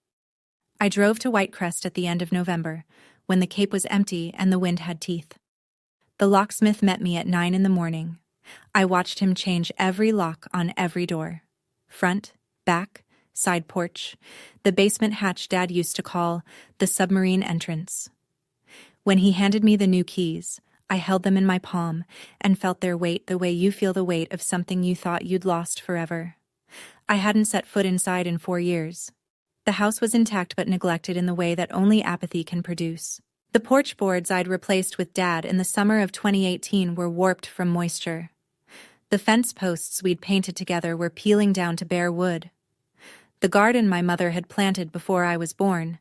I drove to Whitecrest at the end of November, when the Cape was empty and the wind had teeth. The locksmith met me at 9 in the morning. I watched him change every lock on every door. Front, back, side porch, the basement hatch Dad used to call the submarine entrance. When he handed me the new keys, I held them in my palm and felt their weight the way you feel the weight of something you thought you'd lost forever. I hadn't set foot inside in 4 years. The house was intact but neglected in the way that only apathy can produce. The porch boards I'd replaced with Dad in the summer of 2018 were warped from moisture. The fence posts we'd painted together were peeling down to bare wood. The garden my mother had planted before I was born,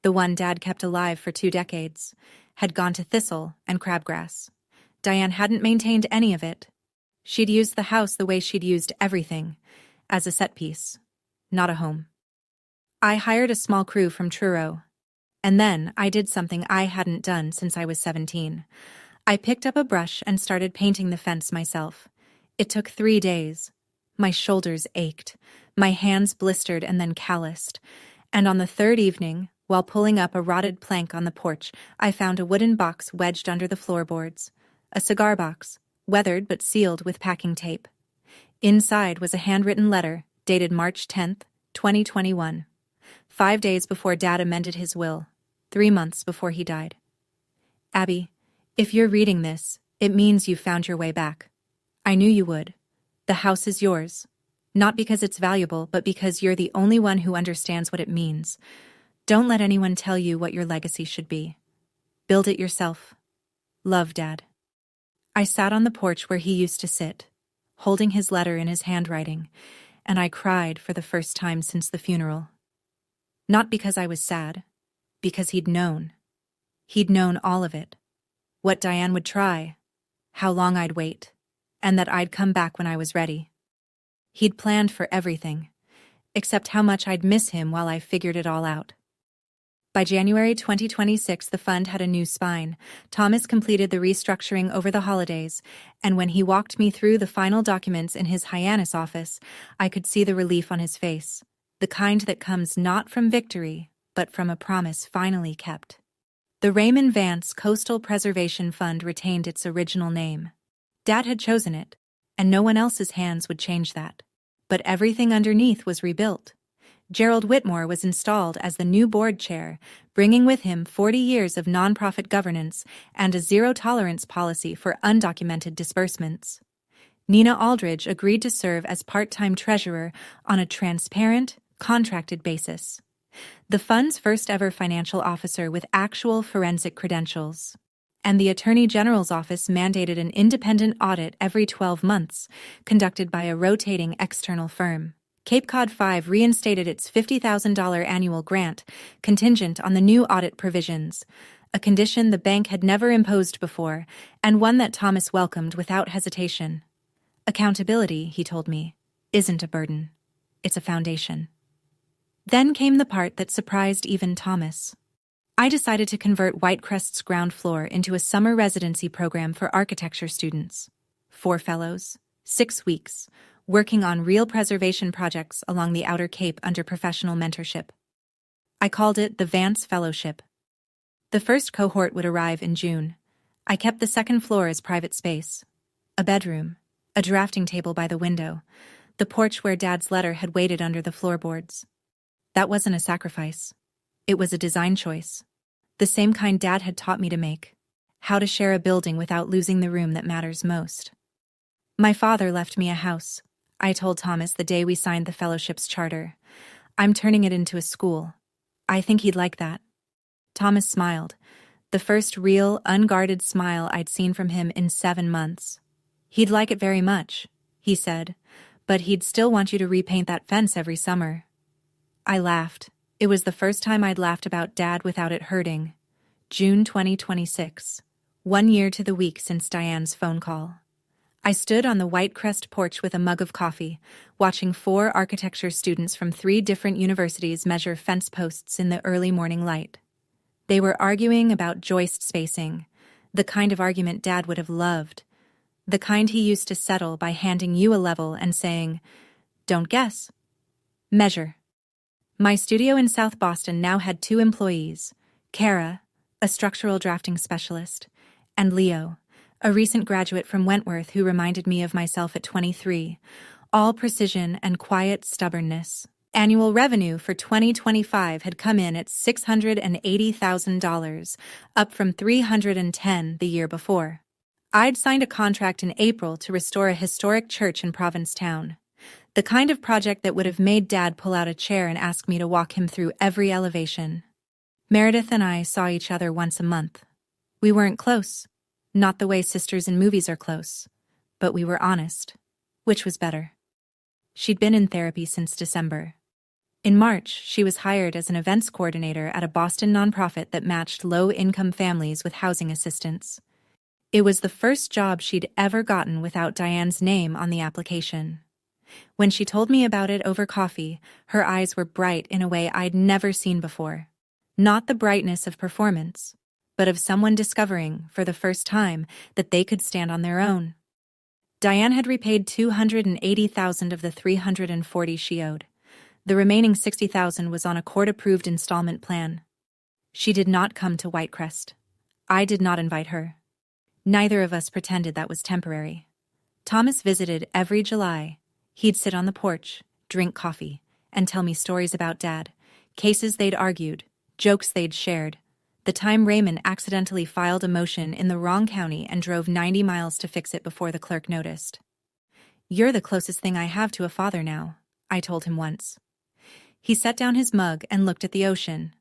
the one Dad kept alive for 2 decades, had gone to thistle and crabgrass. Diane hadn't maintained any of it. She'd used the house the way she'd used everything, as a set piece, not a home. I hired a small crew from Truro. And then I did something I hadn't done since I was 17. I picked up a brush and started painting the fence myself. It took 3 days. My shoulders ached, my hands blistered and then calloused. And on the 3rd evening, while pulling up a rotted plank on the porch, I found a wooden box wedged under the floorboards. A cigar box, weathered but sealed with packing tape. Inside was a handwritten letter, dated March 10th, 2021. 5 days before Dad amended his will. 3 months before he died. Abby, if you're reading this, it means you've found your way back. I knew you would. The house is yours. Not because it's valuable, but because you're the only one who understands what it means. Don't let anyone tell you what your legacy should be. Build it yourself. Love, Dad. I sat on the porch where he used to sit, holding his letter in his handwriting, and I cried for the first time since the funeral. Not because I was sad. Because he'd known. He'd known all of it. What Diane would try, how long I'd wait, and that I'd come back when I was ready. He'd planned for everything, except how much I'd miss him while I figured it all out. By January 2026, the fund had a new spine. Thomas completed the restructuring over the holidays, and when he walked me through the final documents in his Hyannis office, I could see the relief on his face, the kind that comes not from victory, but from a promise finally kept. The Raymond Vance Coastal Preservation Fund retained its original name. Dad had chosen it, and no one else's hands would change that. but everything underneath was rebuilt. Gerald Whitmore was installed as the new board chair, bringing with him 40 years of nonprofit governance and a zero-tolerance policy for undocumented disbursements. Nina Aldridge agreed to serve as part-time treasurer on a transparent, contracted basis. The fund's first-ever financial officer with actual forensic credentials. And the Attorney General's office mandated an independent audit every 12 months, conducted by a rotating external firm. Cape Cod 5 reinstated its $50,000 annual grant, contingent on the new audit provisions, a condition the bank had never imposed before, and one that Thomas welcomed without hesitation. Accountability, he told me, isn't a burden. It's a foundation. Then came the part that surprised even Thomas. I decided to convert Whitecrest's ground floor into a summer residency program for architecture students. 4 fellows, 6 weeks, working on real preservation projects along the Outer Cape under professional mentorship. I called it the Vance Fellowship. The first cohort would arrive in June. I kept the second floor as private space. A bedroom, a drafting table by the window, the porch where Dad's letter had waited under the floorboards. That wasn't a sacrifice. It was a design choice. The same kind Dad had taught me to make. How to share a building without losing the room that matters most. My father left me a house. I told Thomas the day we signed the fellowship's charter. I'm turning it into a school. I think he'd like that. Thomas smiled, the first real, unguarded smile I'd seen from him in 7 months. He'd like it very much, he said, but he'd still want you to repaint that fence every summer. I laughed. It was the first time I'd laughed about Dad without it hurting. June 2026. 1 year to the week since Diane's phone call. I stood on the Whitecrest porch with a mug of coffee, watching 4 architecture students from 3 different universities measure fence posts in the early morning light. They were arguing about joist spacing, the kind of argument Dad would have loved, the kind he used to settle by handing you a level and saying, "Don't guess. Measure." My studio in South Boston now had 2 employees, Kara, a structural drafting specialist, and Leo, a recent graduate from Wentworth who reminded me of myself at 23, all precision and quiet stubbornness. Annual revenue for 2025 had come in at $680,000, up from $310,000 the year before. I'd signed a contract in April to restore a historic church in Provincetown, the kind of project that would have made Dad pull out a chair and ask me to walk him through every elevation. Meredith and I saw each other once a month. We weren't close. Not the way sisters in movies are close, but we were honest, which was better. She'd been in therapy since December. In March, she was hired as an events coordinator at a Boston nonprofit that matched low-income families with housing assistance. It was the first job she'd ever gotten without Diane's name on the application. When she told me about it over coffee, her eyes were bright in a way I'd never seen before. Not the brightness of performance, but of someone discovering, for the first time, that they could stand on their own. Diane had repaid $280,000 of the $340,000 she owed. The remaining $60,000 was on a court-approved installment plan. She did not come to Whitecrest. I did not invite her. Neither of us pretended that was temporary. Thomas visited every July. He'd sit on the porch, drink coffee, and tell me stories about Dad, cases they'd argued, jokes they'd shared, the time Raymond accidentally filed a motion in the wrong county and drove 90 miles to fix it before the clerk noticed. "You're the closest thing I have to a father now," I told him once. He set down his mug and looked at the ocean.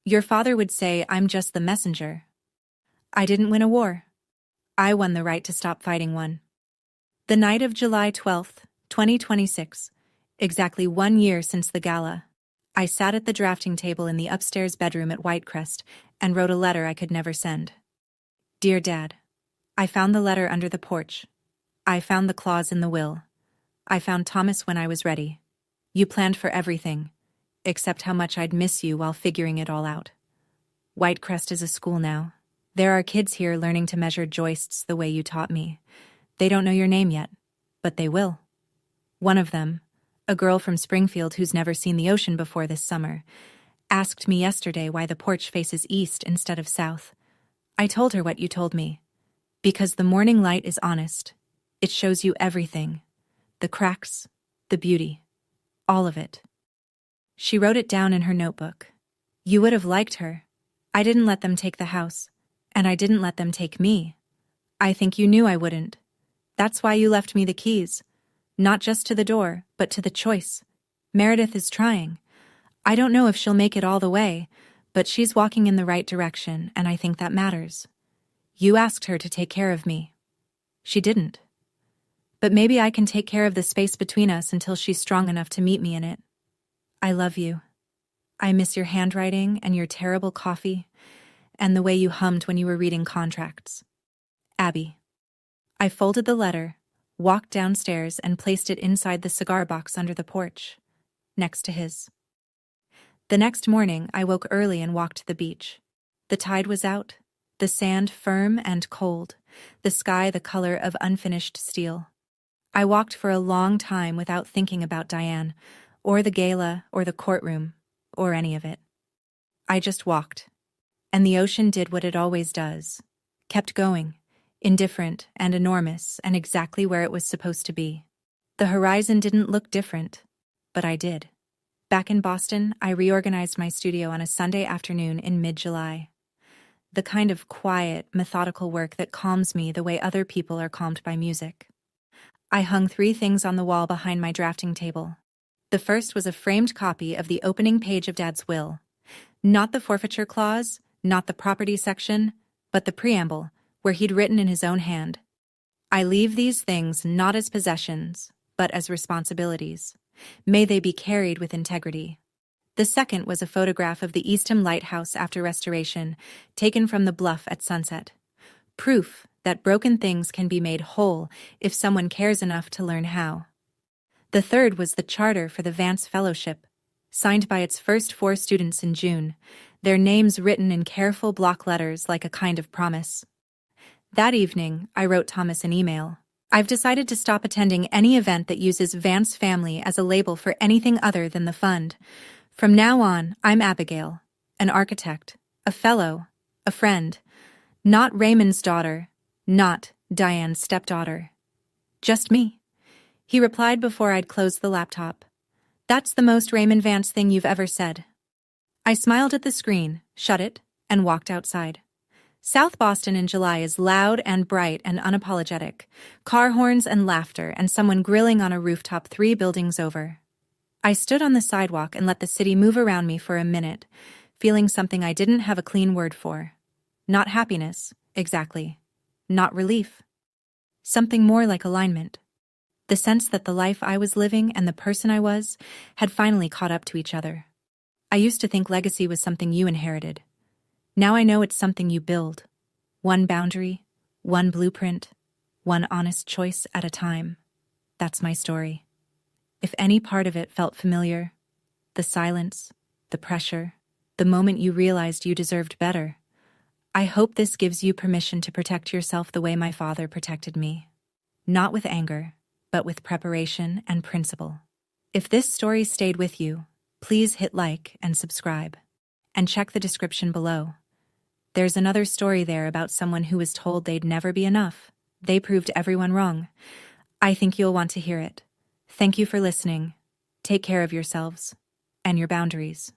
"Your father would say I'm just the messenger." I didn't win a war. I won the right to stop fighting one. The night of July 12th, 2026, exactly 1 year since the gala, I sat at the drafting table in the upstairs bedroom at Whitecrest and wrote a letter I could never send. "Dear Dad, I found the letter under the porch. I found the clause in the will. I found Thomas when I was ready. You planned for everything, except how much I'd miss you while figuring it all out. Whitecrest is a school now. There are kids here learning to measure joists the way you taught me. They don't know your name yet, but they will. One of them, a girl from Springfield who's never seen the ocean before this summer, asked me yesterday why the porch faces east instead of south. I told her what you told me. Because the morning light is honest. It shows you everything. The cracks, The beauty. All of it. She wrote it down in her notebook. You would have liked her. I didn't let them take the house, and I didn't let them take me. I think you knew I wouldn't. That's why you left me the keys. Not just to the door, but to the choice. Meredith is trying. I don't know if she'll make it all the way, but she's walking in the right direction, and I think that matters. You asked her to take care of me. She didn't. But maybe I can take care of the space between us until she's strong enough to meet me in it. I love you. I miss your handwriting and your terrible coffee, and the way you hummed when you were reading contracts. Abby. I folded the letter, walked downstairs, and placed it inside the cigar box under the porch, next to his. The next morning, I woke early and walked to the beach. The tide was out, the sand firm and cold, the sky the color of unfinished steel. I walked for a long time without thinking about Diane, or the gala, or the courtroom, or any of it. I just walked. And the ocean did what it always does. Kept going, indifferent and enormous, and exactly where it was supposed to be. The horizon didn't look different, but I did. Back in Boston, I reorganized my studio on a Sunday afternoon in mid-July. The kind of quiet, methodical work that calms me the way other people are calmed by music. I hung 3 things on the wall behind my drafting table. The first was a framed copy of the opening page of Dad's will. Not the forfeiture clause, not the property section, but the preamble, where he'd written in his own hand, I leave these things not as possessions, but as responsibilities. May they be carried with integrity. The second was a photograph of the Eastham Lighthouse after restoration, taken from the bluff at sunset. Proof that broken things can be made whole if someone cares enough to learn how. The third was the charter for the Vance Fellowship, signed by its first 4 students in June, their names written in careful block letters like a kind of promise. That evening, I wrote Thomas an email. I've decided to stop attending any event that uses Vance Family as a label for anything other than the fund. From now on, I'm Abigail, an architect, a fellow, a friend. Not Raymond's daughter, not Diane's stepdaughter. Just me. He replied before I'd closed the laptop. That's the most Raymond Vance thing you've ever said. I smiled at the screen, shut it, and walked outside. South Boston in July is loud and bright and unapologetic, car horns and laughter and someone grilling on a rooftop 3 buildings over. I stood on the sidewalk and let the city move around me for a minute, feeling something I didn't have a clean word for. Not happiness, exactly. Not relief. Something more like alignment. The sense that the life I was living and the person I was had finally caught up to each other. I used to think legacy was something you inherited. Now I know it's something you build. One boundary, one blueprint, one honest choice at a time. That's my story. If any part of it felt familiar, the silence, the pressure, the moment you realized you deserved better, I hope this gives you permission to protect yourself the way my father protected me. Not with anger, but with preparation and principle. If this story stayed with you, please hit like and subscribe. And check the description below. There's another story there about someone who was told they'd never be enough. They proved everyone wrong. I think you'll want to hear it. Thank you for listening. Take care of yourselves and your boundaries.